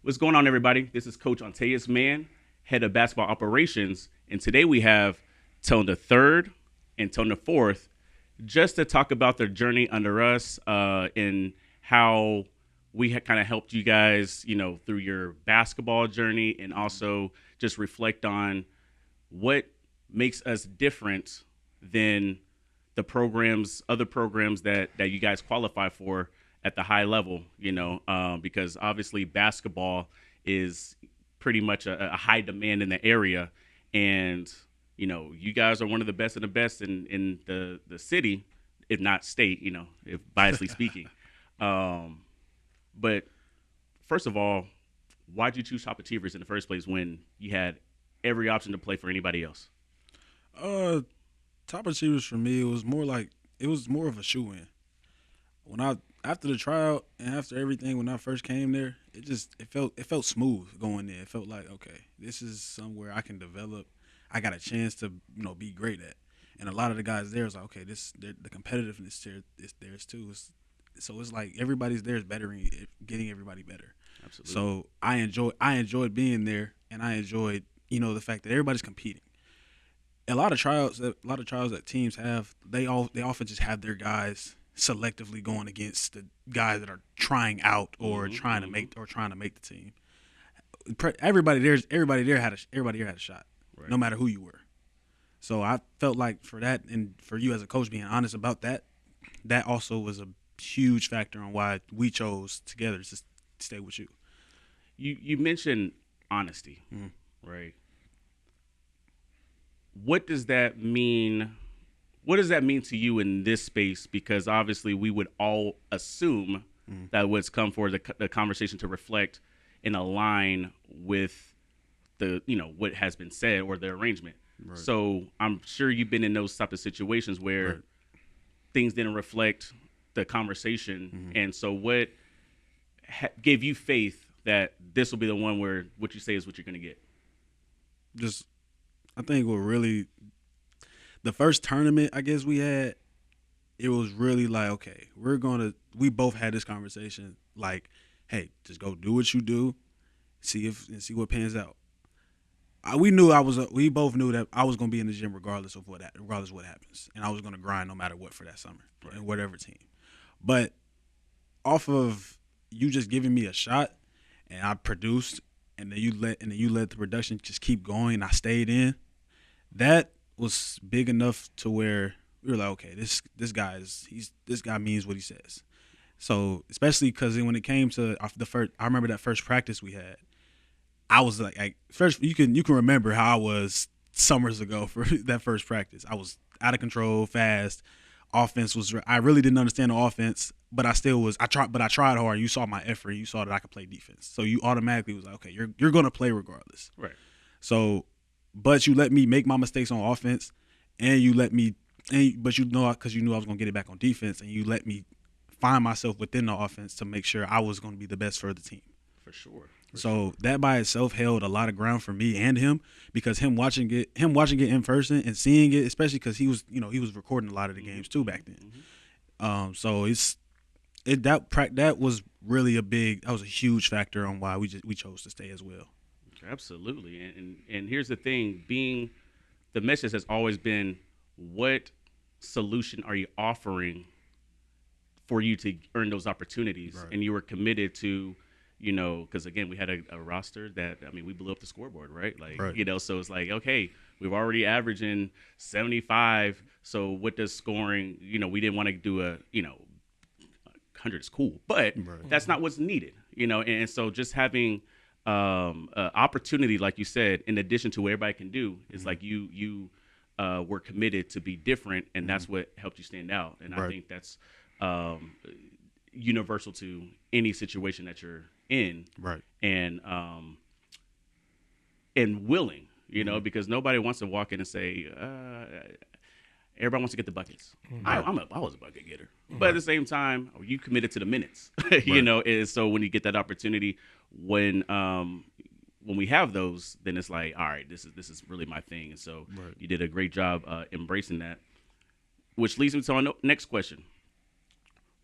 What's going on, everybody? This is Coach Antaeus Mann, head of basketball operations, and today we have Tone the Third and Tone the Fourth, just to talk about their journey under us and how we kind of helped you guys, through your basketball journey, and also just reflect on what makes us different than the other programs that you guys qualify for at the high level, because obviously basketball is pretty much a high demand in the area. And, you guys are one of the best of the best in the city, if not state, if biasly speaking. But first of all, why'd you choose Top Achievers in the first place when you had every option to play for anybody else? Top Achievers for me, it was more of a shoe-in. After the tryout and after everything, when I first came there, it felt smooth going there. It felt like, okay, this is somewhere I can develop. I got a chance to be great at. And a lot of the guys there was like, okay, the competitiveness there is theirs too. So it's like everybody's there is getting everybody better. Absolutely. So I enjoyed being there, and I enjoyed the fact that everybody's competing. A lot of trials that teams have, they often just have their guys selectively going against the guys that are trying out or trying to make the team. Everybody there had a shot, right, no matter who you were. So I felt like for that, and for you as a coach being honest about that also was a huge factor on why we chose together to stay with you. You mentioned honesty, right? What does that mean? What does that mean to you in this space? Because obviously we would all assume that what's come for the conversation to reflect and align with the, what has been said or the arrangement. Right. So I'm sure you've been in those type of situations where right, things didn't reflect the conversation. And so what gave you faith that this will be the one where what you say is what you're going to get? I think the first tournament I guess we had, it was really like, okay, we both had this conversation like, hey, just go do what you do, see what pans out. We both knew that I was going to be in the gym regardless of what happens, and I was going to grind no matter what for that summer, right, and whatever team. But off of you just giving me a shot, and I produced, and then you let the production just keep going, and I stayed in. That was big enough to where we were like, okay, this guy means what he says. So especially because when it came to I remember that first practice we had. I was like first you can remember how I was summers ago for that first practice. I was out of control, fast. I really didn't understand the offense, but I tried hard. You saw my effort. You saw that I could play defense. So you automatically was like, okay, you're going to play regardless. Right. So, but you let me make my mistakes on offense, and but because you knew I was going to get it back on defense, and you let me find myself within the offense to make sure I was going to be the best for the team. For sure. That by itself held a lot of ground for me and him, because him watching it in person and seeing it, especially because he was recording a lot of the games too back then. So that was really that was a huge factor on why we chose to stay as well. Absolutely. And here's the thing, the message has always been, what solution are you offering for you to earn those opportunities? Right. And you were committed to, because again, we had a roster that, we blew up the scoreboard, right? Right. So it's like, okay, we've already averaging 75. So what does scoring, we didn't want to do 100 is cool, but right, that's not what's needed, and so just having opportunity, like you said, in addition to what everybody can do, is like you were committed to be different, and that's what helped you stand out. And right, I think that's universal to any situation that you're in, right? And willing, because nobody wants to walk in and say, everybody wants to get the buckets. I was a bucket getter, but at the same time, you committed to the minutes, right, And so when you get that opportunity, when we have those, then it's like, all right, this is really my thing. And so right, you did a great job embracing that, which leads me to our next question.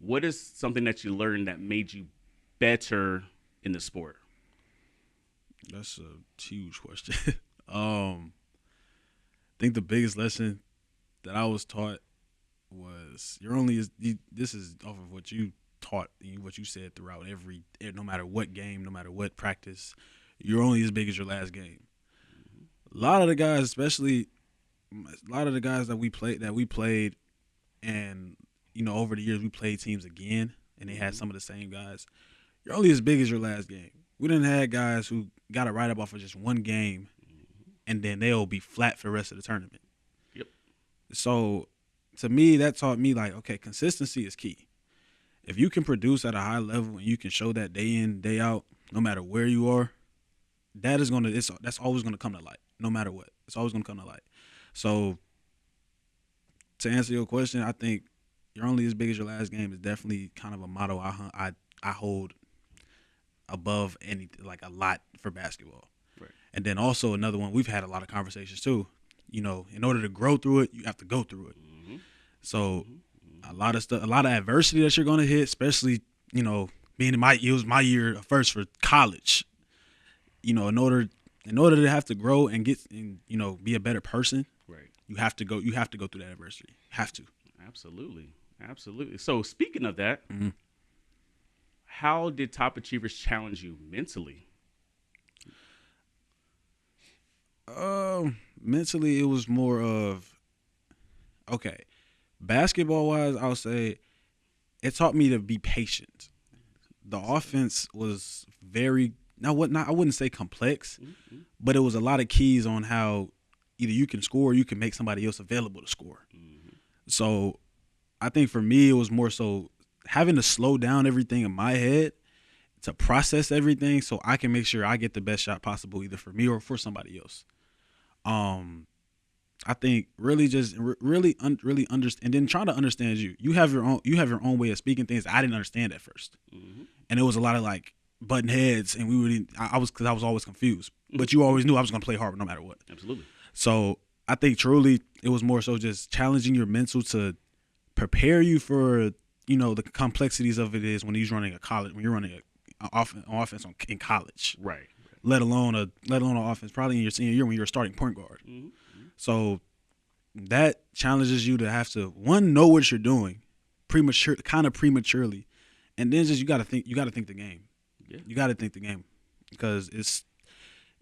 What is something that you learned that made you better in the sport? That's a huge question. I think the biggest lesson that I was taught was you're only as this is off of what you taught and what you said throughout no matter what game, no matter what practice, you're only as big as your last game. A lot of the guys, especially a lot of the guys that we played, and over the years we played teams again, and they had some of the same guys. You're only as big as your last game. We didn't have guys who got a write up off of just one game, and then they'll be flat for the rest of the tournament. Yep. So, to me, that taught me like, okay, consistency is key. If you can produce at a high level and you can show that day in, day out, no matter where you are, that's always gonna come to light, no matter what. It's always gonna come to light. So, to answer your question, I think you're only as big as your last game is definitely kind of a motto I hold above anything, like a lot for basketball. Right. And then also another one, we've had a lot of conversations too. In order to grow through it, you have to go through it. Mm-hmm. So a lot of stuff, a lot of adversity that you're going to hit, especially, being it was my year first for college. In order to have to grow and get and be a better person, Right. you have to go through that adversity. Have to. Absolutely. So speaking of that, how did Top Achievers challenge you mentally? Mentally, it was more of, okay, basketball wise, I'll say it taught me to be patient. The offense was I wouldn't say complex, but it was a lot of keys on how either you can score or you can make somebody else available to score. Mm-hmm. So I think for me, it was more so having to slow down everything in my head to process everything so I can make sure I get the best shot possible either for me or for somebody else. I think really just really understand, and then trying to understand you. You have your own way of speaking things I didn't understand at first, and it was a lot of like button heads, and I was always confused. But you always knew I was going to play hard no matter what. Absolutely. So I think truly it was more so just challenging your mental to prepare you for the complexities of it is when you're running an offense in college, Right. let alone an offense probably in your senior year when you're a starting point guard. Mm-hmm. So that challenges you to have to know what you're doing prematurely, and then just you got to think the game. Yeah. You got to think the game because it's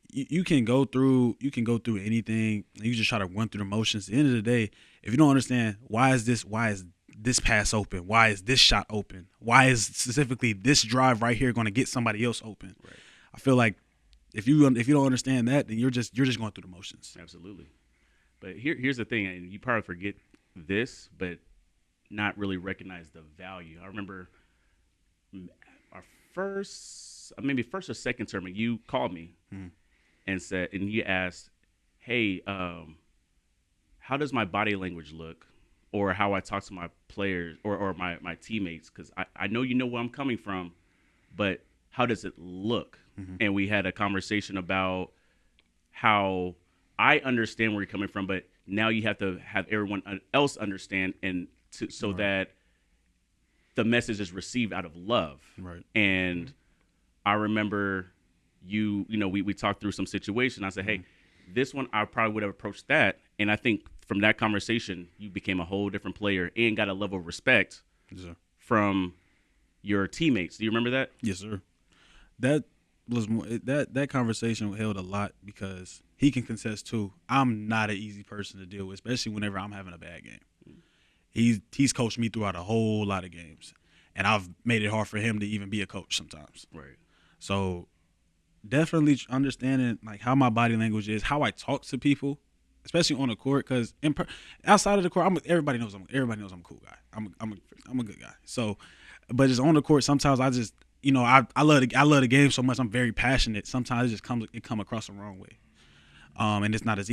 you can go through anything and you just try to run through the motions. At the end of the day, if you don't understand why is this pass open, why is this shot open, why is specifically this drive right here going to get somebody else open, Right. I feel like if you don't understand that, then you're just going through the motions. Absolutely. But here's the thing, and you probably forget this, but not really recognize the value. I remember our first or second term, and you called me and you asked, "Hey, how does my body language look, or how I talk to my players or my teammates? Because I know you know where I'm coming from, but how does it look?" And we had a conversation about how I understand where you're coming from, but now you have to have everyone else understand, and so right. that the message is received out of love. Right. And I remember we talked through some situation. I said, hey, this one I probably would have approached that, and I think from that conversation you became a whole different player and got a level of respect from your teammates. Do you remember that? Yes, sir. That was more that conversation held a lot because he can contest too. I'm not an easy person to deal with, especially whenever I'm having a bad game. He's coached me throughout a whole lot of games, and I've made it hard for him to even be a coach sometimes. Right. So definitely understanding like how my body language is, how I talk to people, especially on the court. Because outside of the court, everybody knows I'm a cool guy. I'm a good guy. So, but just on the court, sometimes I just I love the game so much. I'm very passionate. Sometimes it come across the wrong way, and it's not as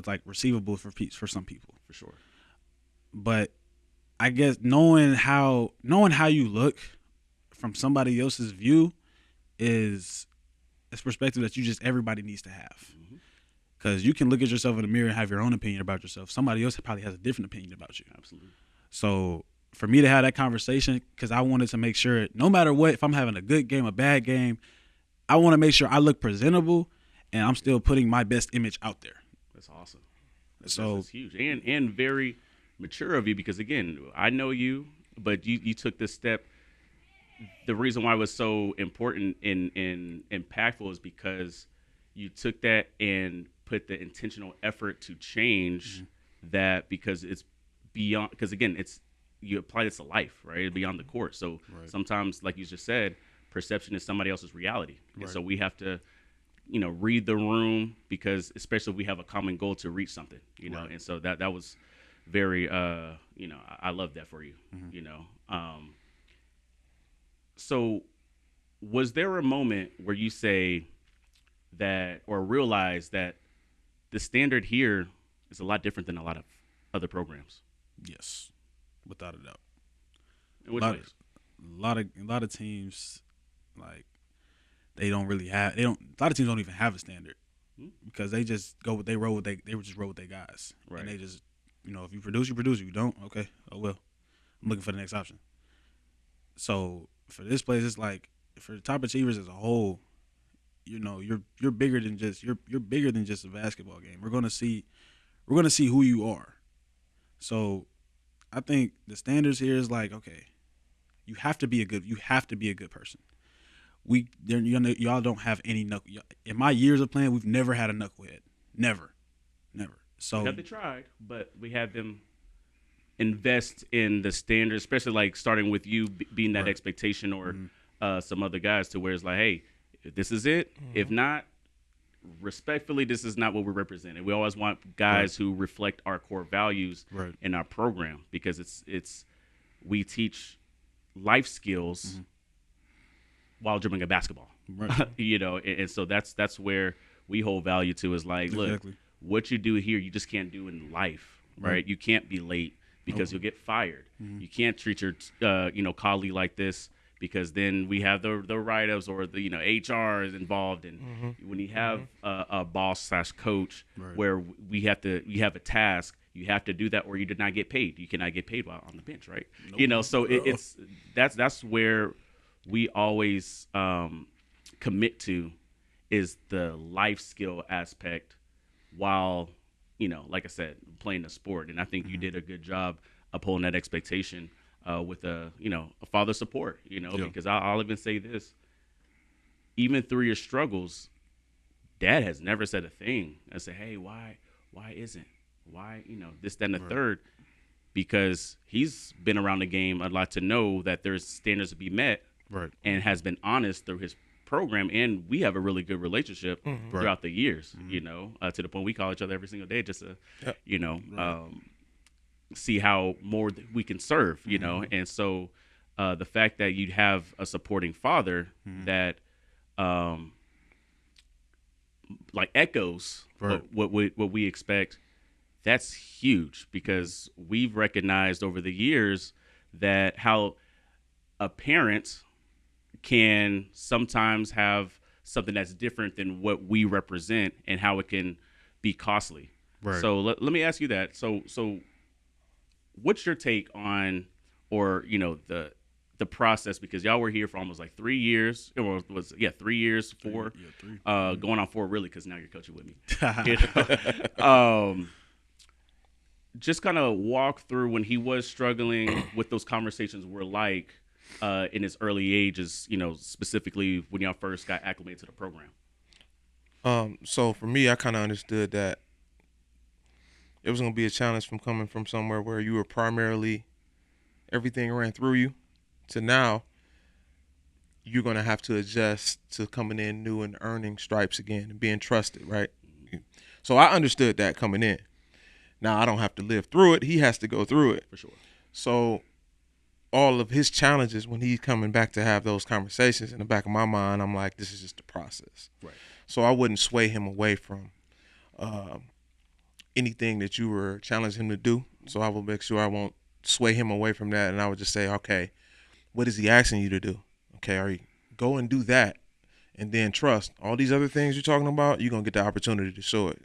like receivable for some people. For sure. But I guess knowing how you look from somebody else's view is a perspective that everybody needs to have. Because you can look at yourself in the mirror and have your own opinion about yourself. Somebody else probably has a different opinion about you. Absolutely. So for me to have that conversation, because I wanted to make sure, no matter what, if I'm having a good game, a bad game, I want to make sure I look presentable, and I'm still putting my best image out there. That's awesome. So That's huge and very mature of you because again, I know you, but you took this step. The reason why it was so important and impactful is because you took that and put the intentional effort to change that because it's beyond. Because again, it's you apply this to life, right? Beyond the court. So sometimes, like you just said, perception is somebody else's reality, and so we have to read the room because especially if we have a common goal to reach something, and so that was very, I love that for you, so was there a moment where you say that or realize that the standard here is a lot different than a lot of other programs? Yes, without a doubt. In which ways? A lot of teams, like, they don't really have. A lot of teams don't even have a standard because they just go. They roll. They just roll with their guys, right? And they just, if you produce, you produce. If you don't, okay, oh well. I'm looking for the next option. So for this place, it's like for the top achievers as a whole, you're bigger than just you're bigger than just a basketball game. We're gonna see who you are. So I think the standards here is like, okay, you have to be a good person. Y'all don't have any knuckle. In my years of playing, we've never had a knucklehead. Never. So we have tried, but we had them invest in the standards, especially like starting with you being that expectation or some other guys to where it's like, hey, this is it. If not, respectfully, this is not what we're representing. We always want guys who reflect our core values in our program because it's we teach life skills while dribbling a basketball, and so that's where we hold value to is like, look, what you do here, you just can't do in life, right? You can't be late because you'll get fired. You can't treat your, colleague like this because then we have the write-ups or the, HR is involved. And when you have a boss/coach where you have a task, you have to do that or you did not get paid. You cannot get paid while on the bench, right? So that's where we always commit to is the life skill aspect while, like I said, playing the sport. And I think you did a good job upholding that expectation with a father support, because I'll even say this, even through your struggles, Dad has never said a thing. I say, hey, why isn't, this, that, and the third, because he's been around the game a lot to know that there's standards to be met. Right. And has been honest through his program, and we have a really good relationship throughout the years, to the point we call each other every single day just to, see how more we can serve, and so the fact that you have a supporting father that like echoes what we expect, that's huge because we've recognized over the years that how a parent can sometimes have something that's different than what we represent and how it can be costly. Right. So let me ask you that. So what's your take on, or, the process, because y'all were here for almost like 3 years, or was 3 years, 4, going on 4 really, because now you're coaching with me. Just kind of walk through when he was struggling, what those conversations were like in his early ages, specifically when y'all first got acclimated to the program. So for me, I kind of understood that it was going to be a challenge from coming from somewhere where you were primarily everything ran through you to now you're going to have to adjust to coming in new and earning stripes again and being trusted, right? So I understood that coming in. Now I don't have to live through it. He has to go through it. For sure. So all of his challenges, when he's coming back to have those conversations, in the back of my mind, I'm like, this is just a process. Right. So I wouldn't sway him away from anything that you were challenging him to do. So I will make sure I won't sway him away from that. And I would just say, okay, what is he asking you to do? Okay, go and do that. And then trust. All these other things you're talking about, you're going to get the opportunity to show it.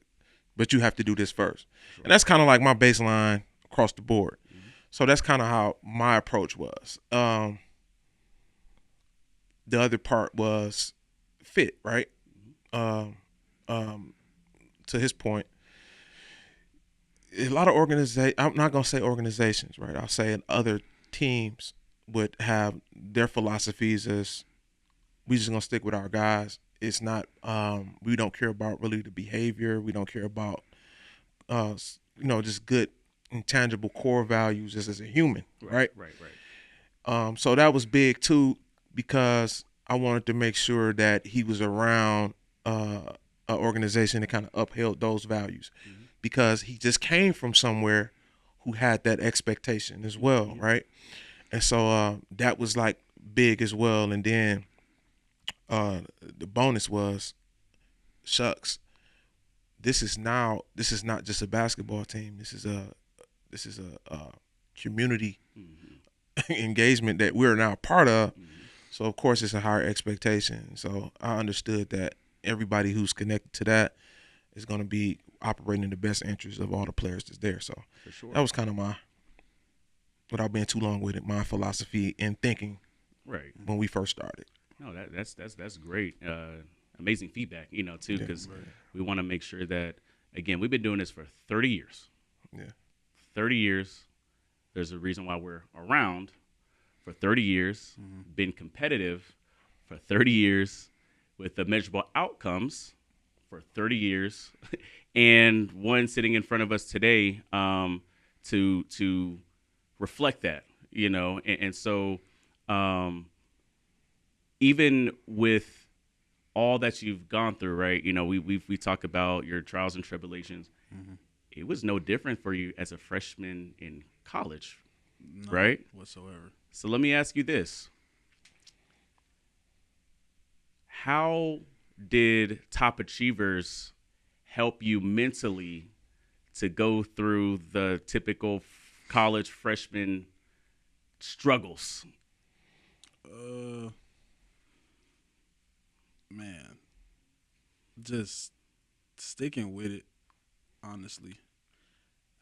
But you have to do this first. Sure. And that's kind of like my baseline across the board. Mm-hmm. So that's kind of how my approach was. The other part was fit, right? To his point, a lot of I'm not gonna say organizations, right? I'll say other teams would have their philosophies as we just gonna stick with our guys. It's not we don't care about really the behavior. We don't care about just good intangible core values just as a human, right? Right. So that was big too because I wanted to make sure that he was around an organization that kind of upheld those values because he just came from somewhere who had that expectation as well, right? And so that was like big as well. And then the bonus was, shucks, this is not just a basketball team. This is a community engagement that we're now part of. So of course it's a higher expectation. So I understood that everybody who's connected to that is going to be operating in the best interest of all the players that's there. So For sure. that was kind of without being too long with it, my philosophy and thinking Right. when we first started. No, that's great. Amazing feedback, too, because we want to make sure that, again, we've been doing this for 30 years. Yeah. 30 years. There's a reason why we're around for 30 years, been competitive for 30 years with the measurable outcomes for 30 years, and one sitting in front of us today to reflect that, and so even with all that you've gone through, right? We talk about your trials and tribulations. It was no different for you as a freshman in college, right? Whatsoever. So let me ask you this. How did Top Achievers help you mentally to go through the typical college freshman struggles? Man, just sticking with it, honestly.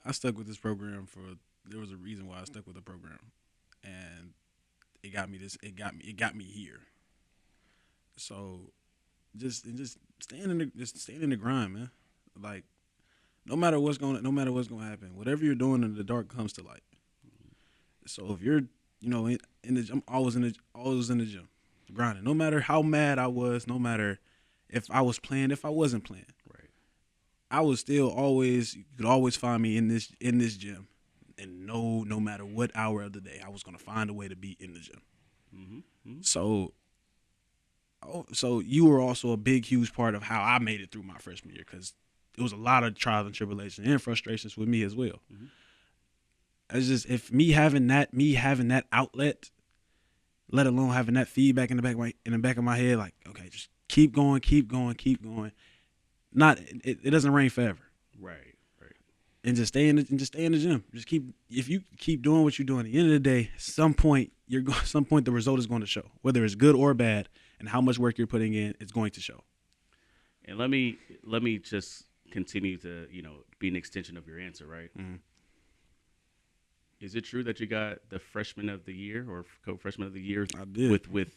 I stuck with this program there was a reason why I stuck with the program. And it got me here. So just staying in the grind, man. Like no matter what's gonna happen, whatever you're doing in the dark comes to light. So if you're, I'm always in the gym, grinding. No matter how mad I was, no matter if I was playing, if I wasn't playing, Right. I was still you could always find me in this gym, and no matter what hour of the day, I was gonna find a way to be in the gym. So you were also a big, huge part of how I made it through my freshman year because it was a lot of trials and tribulations and frustrations with me as well. It's just if me having that outlet, let alone having that feedback in the back of my head, like okay, just keep going. It doesn't rain forever. Right. And just stay in the gym. If you keep doing what you're doing, at the end of the day, some point the result is going to show, whether it's good or bad, and how much work you're putting in, it's going to show. And let me just continue to be an extension of your answer, right? Is it true that you got the freshman of the year or co-freshman of the year? I did. With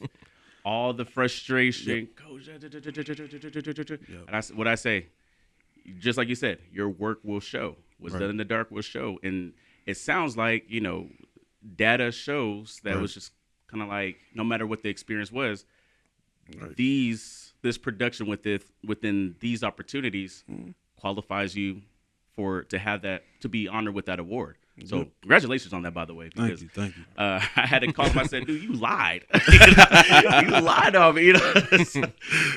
all the frustration, Yep. coach. Yep. And what I say, just like you said, your work will show. What's Right. done in the dark will show. And it sounds like, data shows that Right. was just kind of like, no matter what the experience was, Right. this production within these opportunities qualifies you to be honored with that award. So Yep. congratulations on that, by the way. Because, Thank you. I had to call him. I said, "Dude, you lied. You lied on me."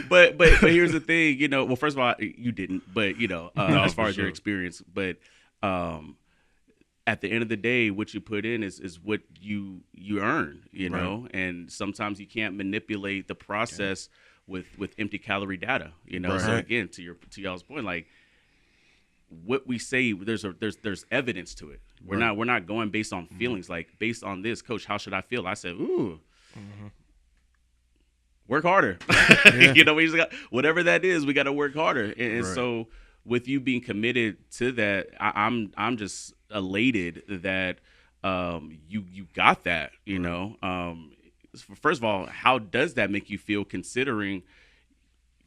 But here's the thing. Well, first of all, you didn't. But as far as your experience, but at the end of the day, what you put in is what you earn. Right. And sometimes you can't manipulate the process with empty calorie data. Right. So again, to y'all's point, like what we say, there's evidence to it. We're not going based on feelings. Like based on this, coach, how should I feel? I said, ooh, work harder. We just got whatever that is. We got to work harder. And Right. so with you being committed to that, I'm just elated that you got that. First of all, how does that make you feel considering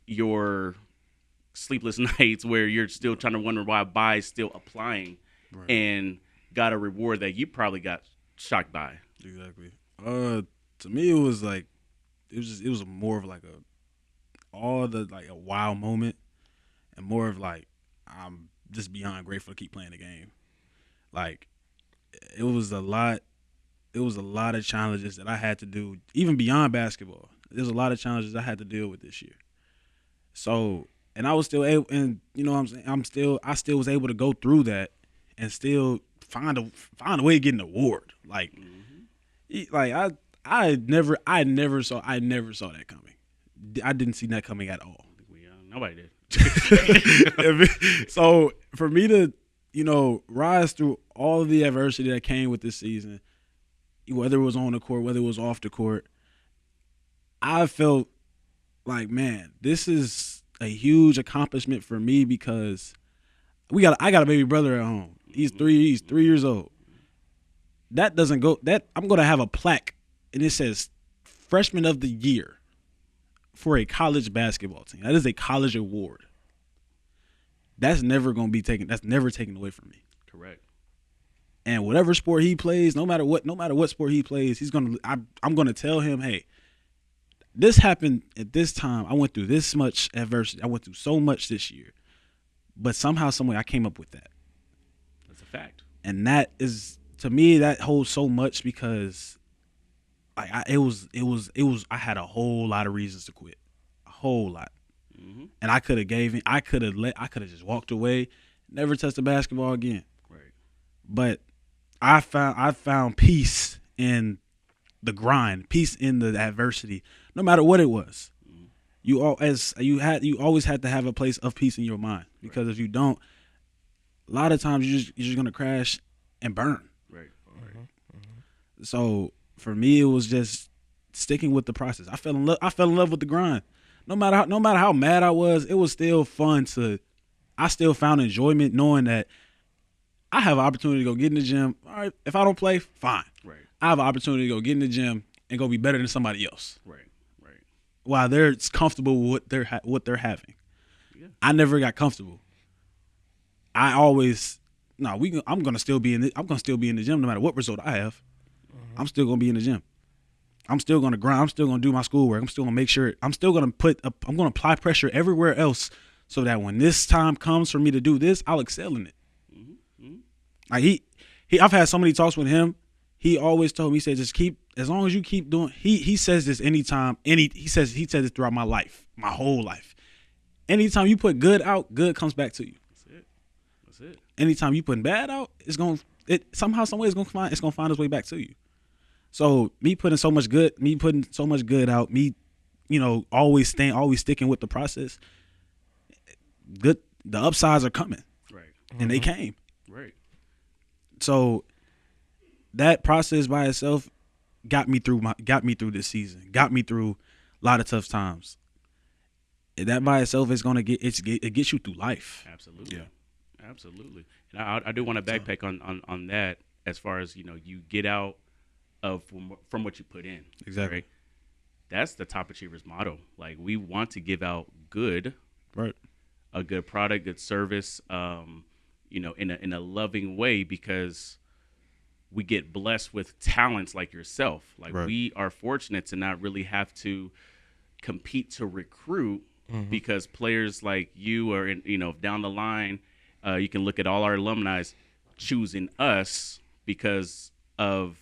your sleepless nights where you're still trying to wonder why buy is still applying and got a reward that you probably got shocked by. Exactly. To me, it was like it was more of like a wow moment, and more of like I'm just beyond grateful to keep playing the game. Like it was a lot. It was a lot of challenges that I had to do, even beyond basketball. There's a lot of challenges I had to deal with this year. So, and I was still able, and you know what I'm saying, I still was able to go through that and still find a way to get an award. Like, I never saw that coming. I didn't see that coming at all. Nobody did. So for me to, rise through all of the adversity that came with this season, whether it was on the court, whether it was off the court, I felt like, man, this is a huge accomplishment for me because I got a baby brother at home. He's 3 years old. That doesn't go. That I'm gonna have a plaque, and it says Freshman of the Year for a college basketball team. That is a college award. That's never gonna be taken. That's never taken away from me. Correct. And whatever sport he plays, no matter what sport he plays, I'm gonna tell him, hey, this happened at this time. I went through this much adversity. I went through so much this year, but somehow, some way, I came up with that. That's a fact. And that is, to me, that holds so much because, like, I had a whole lot of reasons to quit, a whole lot, and I could have just walked away, never touched a basketball again. Right. But I found peace in the grind, peace in the adversity, no matter what it was. You always had to have a place of peace in your mind, because if you don't, a lot of times you're just gonna crash and burn. Right. So for me, it was just sticking with the process. I fell in love with the grind. No matter how mad I was, it was still fun I still found enjoyment knowing that I have an opportunity to go get in the gym. All right, if I don't play, fine. Right. I have an opportunity to go get in the gym and go be better than somebody else. Right. While they're comfortable with what they're having. Yeah. I never got comfortable. I always I'm gonna still be in the gym no matter what result I have. I'm still gonna be in the gym. I'm still gonna grind. I'm still gonna do my schoolwork. I'm still gonna make sure. I'm gonna apply pressure everywhere else so that when this time comes for me to do this, I'll excel in it. Like I've had so many talks with him. He always told me, he said, just keep, as long as you keep doing, he says this anytime, he says it throughout my life, my whole life. Anytime you put good out, good comes back to you. That's it. Anytime you putting bad out, somehow, some way it's gonna find its way back to you. So me putting so much good out, me, always sticking with the process. The upsides are coming. Right. And they came. Right. So that process by itself got me through this season, got me through a lot of tough times. And that by itself is it gets you through life. Absolutely. Yeah. Absolutely. And I do want to backpack on that as far as, you get out of from what you put in. Exactly. Right? That's the top achievers motto. Like, we want to give out good, right, a good product, good service, in a loving way, because we get blessed with talents like yourself. Like, right. We are fortunate to not really have to compete to recruit, because players like you are, down the line, you can look at all our alumni choosing us because of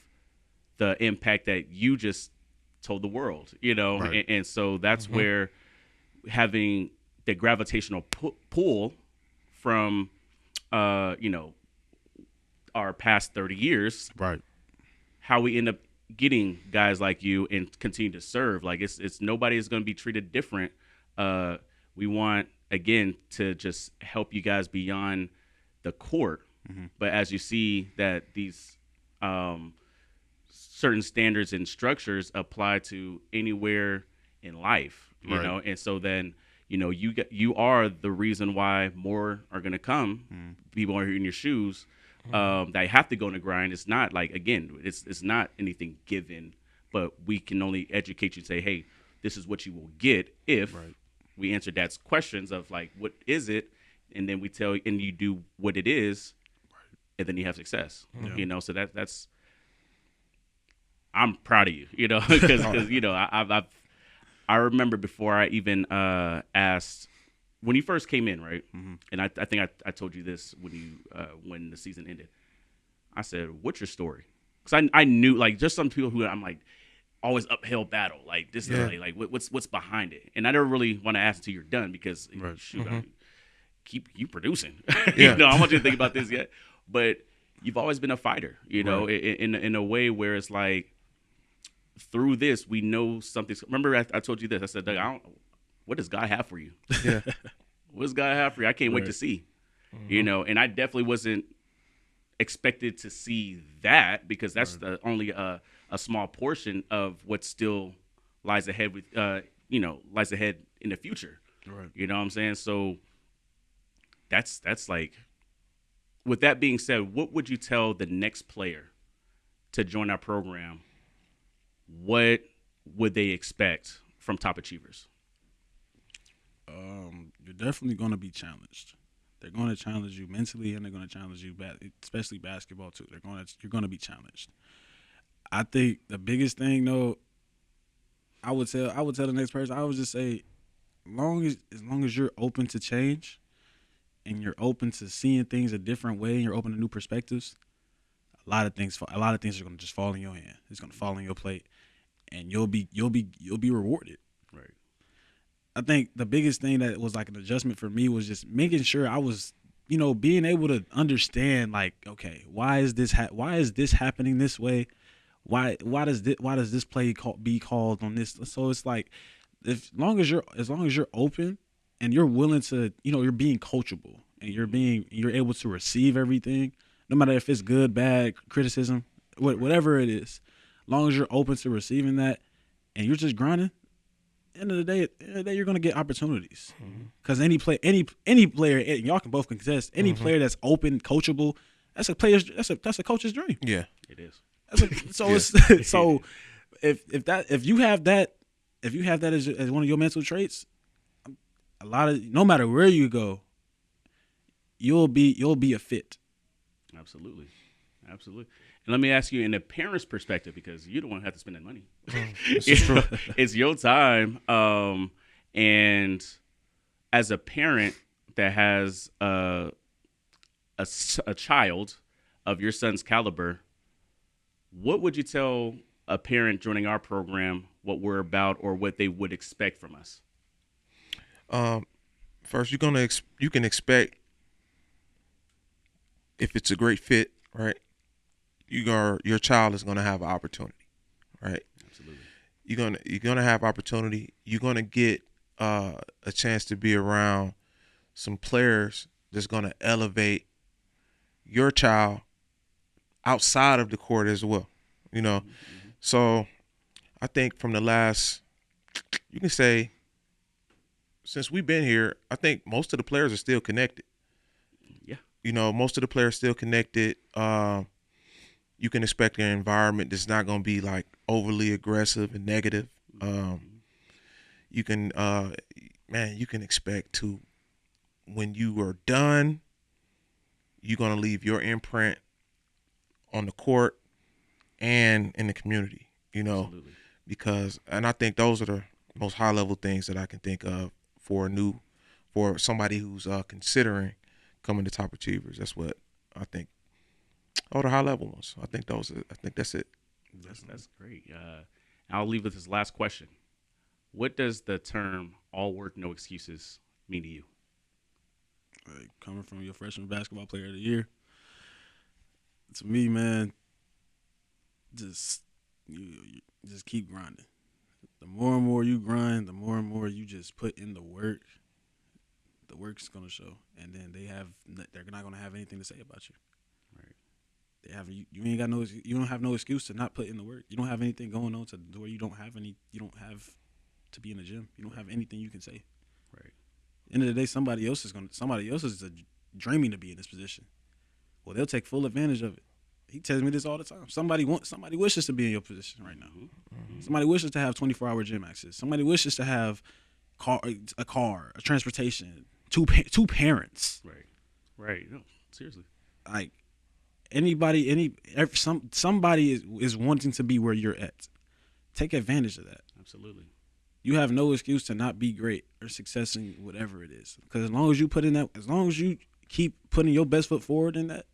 the impact that you just told the world, right. and so that's where having the gravitational pull from, our past 30 years, right? How we end up getting guys like you and continue to serve. Like, it's nobody is going to be treated different. We want, again, to just help you guys beyond the court. But as you see that these certain standards and structures apply to anywhere in life, you know, and so then, you are the reason why more are going to come. People are in your shoes. That have to go in the grind. It's not like, again, it's not anything given, but we can only educate you, say, hey, this is what you will get if we answer Dad's questions of like, what is it, and then we tell, and you do what it is, and then you have success. Yeah. You know, so that's. I'm proud of you. You know, because you know I remember before I even asked when you first came in, right? Mm-hmm. And I think I told you this when the season ended. I said, "What's your story?" Because I knew like just some people who I'm like always uphill battle like this Yeah. like what's behind it, and I never really want to ask until you're done because Right. shoot, Mm-hmm. I keep you producing. Yeah. You know, I want you to think about this yet, but you've always been a fighter. You know, Right. in a way where it's like through this we know something. Remember, I told you this. I said, Doug, what does God have for you? Yeah. What does God have for you? I can't wait Right. to see. You know, and I definitely wasn't expected to see that because that's the only a small portion of what still lies ahead with lies ahead in the future. Right. You know what I'm saying? So that's like, with that being said, what would you tell the next player to join our program? What would they expect from top achievers? You're definitely going to be challenged. They're going to challenge you mentally, and they're going to challenge you, especially basketball too. You're going to be challenged. I think the biggest thing, though, I would tell the next person. I would just say, as long as you're open to change, and you're open to seeing things a different way, and you're open to new perspectives, a lot of things are going to just fall in your hand. It's going to fall on your plate, and you'll be rewarded. Right. I think the biggest thing that was like an adjustment for me was just making sure I was, being able to understand, like, okay, why is this happening this way? Why does this play be called on this? So it's like, as long as you're open and you're willing to, you're being coachable and you're able to receive everything, no matter if it's good, bad, criticism, whatever it is, as long as you're open to receiving that and you're just grinding. End of the day, you're gonna get opportunities. Because any player, and y'all can both contest, any player that's open, coachable, that's a coach's dream. Yeah. It is. So if you have that as one of your mental traits, no matter where you go, you'll be a fit. Absolutely. And let me ask you, in a parent's perspective, because you don't want to have to spend that money. It's your time. And as a parent that has a child of your son's caliber, what would you tell a parent joining our program what we're about or what they would expect from us? First, you can expect, if it's a great fit, right? Your child is gonna have an opportunity, right? Absolutely. You're gonna have opportunity. You're gonna get a chance to be around some players that's gonna elevate your child outside of the court as well. Mm-hmm. So I think from the last, you can say, since we've been here, I think most of the players are still connected. Yeah. Most of the players still connected. You can expect an environment that's not going to be like overly aggressive and negative. You can expect to, when you are done, you're going to leave your imprint on the court and in the community, Absolutely. and I think those are the most high level things that I can think of for somebody who's considering coming to Top Achievers. That's what I think. Oh, the high level ones. I think that's it. That's great. I'll leave with this last question. What does the term "all work, no excuses" mean to you? Like, coming from your freshman basketball player of the year, to me, man, just just keep grinding. The more and more you grind, the more and more you just put in the work. The work's gonna show, and then they're not gonna have anything to say about you. You ain't got you don't have no excuse to not put in the work. You don't have anything going on to where you don't have to be in the gym. You don't have anything you can say. Right. End of the day, somebody else is dreaming to be in this position. Well, they'll take full advantage of it. He tells me this all the time. Somebody wishes to be in your position right now. Mm-hmm. Somebody wishes to have 24-hour gym access. Somebody wishes to have a transportation, two parents. Right. No, seriously. Like somebody is wanting to be where you're at. Take advantage of that. Absolutely. You have no excuse to not be great or success in whatever it is. Because as long as you as long as you keep putting your best foot forward in that,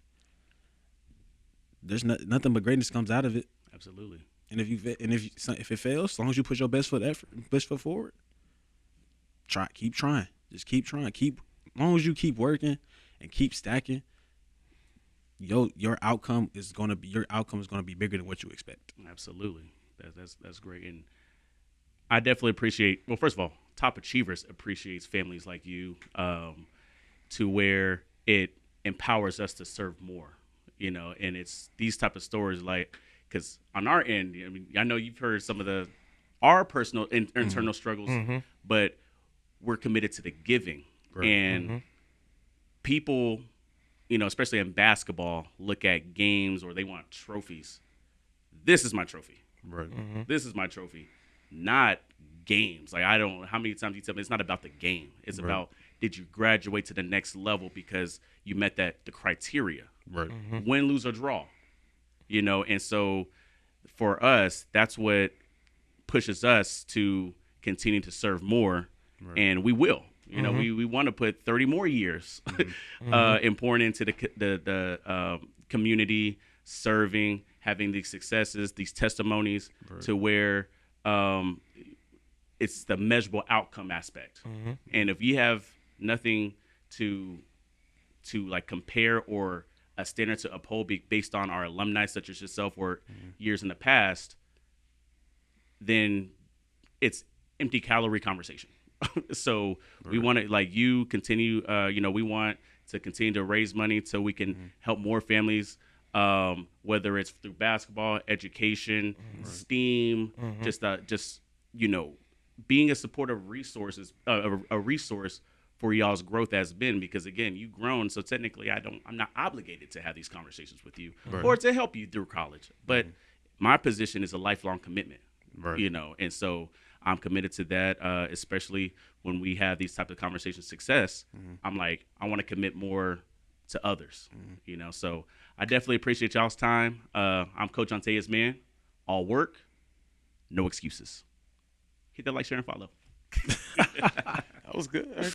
there's nothing but greatness comes out of it. Absolutely. And if it fails, as long as you put your best foot forward, keep trying. Just keep trying. As long as you keep working and keep stacking, your outcome is gonna be bigger than what you expect. Absolutely. That's great. And I definitely appreciate, well, first of all, Top Achievers appreciates families like you, to where it empowers us to serve more, and it's these type of stories, like, because on our end, I mean, I know you've heard some of our personal internal struggles, but we're committed to the giving. Right. And people, especially in basketball, look at games or they want trophies. This is my trophy. Right. This is my trophy, not games. Like, I don't, how many times you tell me it's not about the game. It's about, did you graduate to the next level because you met the criteria. Right. Win, lose, or draw. And so for us, that's what pushes us to continue to serve more. Right. And we will. We want to put 30 more years in pouring into the community, serving, having these successes, these testimonies, to where it's the measurable outcome aspect. And if you have nothing to like compare or a standard to uphold based on our alumni, such as yourself, or years in the past, then it's empty calorie conversation. So we want to, like, you continue, we want to continue to raise money so we can help more families, whether it's through basketball, education, STEAM, just being a supportive resources, a resource for y'all's growth has been, because again, you've grown. So technically I'm not obligated to have these conversations with you or to help you through college, but my position is a lifelong commitment, and so I'm committed to that, especially when we have these types of conversations, success. I'm like, I want to commit more to others, so I definitely appreciate y'all's time. I'm Coach Antea's man, all work, no excuses. Hit that like, share, and follow. That was good.